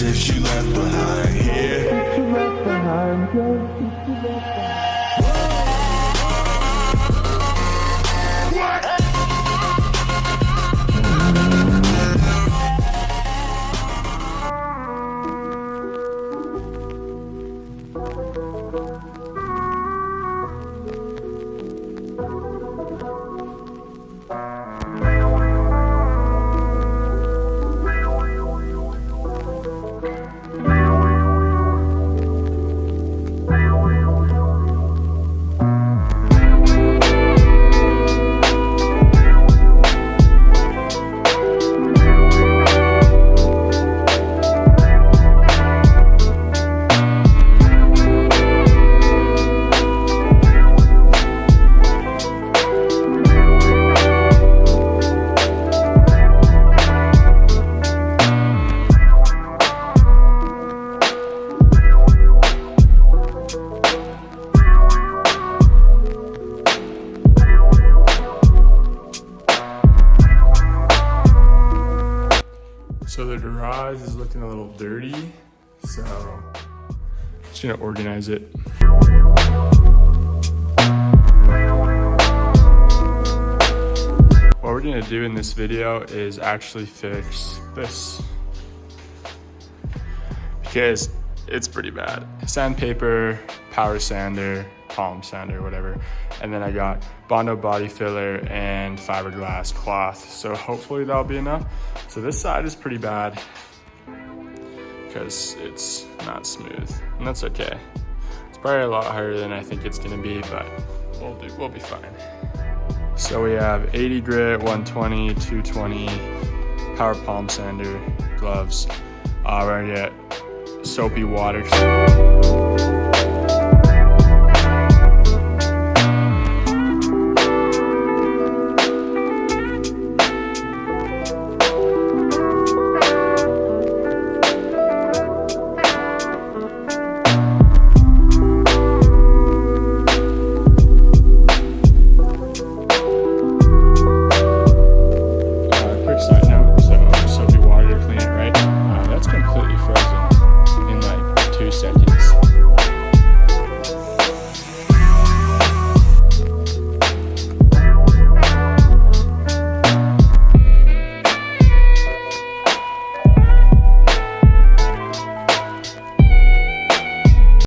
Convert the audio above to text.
as if she left behind here. She left behind, So the garage is looking a little dirty, so I'm just gonna organize it. What we're gonna do in this video is actually fix this because it's pretty bad. Sandpaper, power sander, palm sander, whatever. And then I got Bondo body filler and fiberglass cloth. So hopefully that'll be enough. So this side is pretty bad because it's not smooth, and that's okay. It's probably a lot higher than I think it's gonna be, but we'll be fine. So we have 80 grit, 120, 220, power palm sander, gloves. We're gonna get soapy water.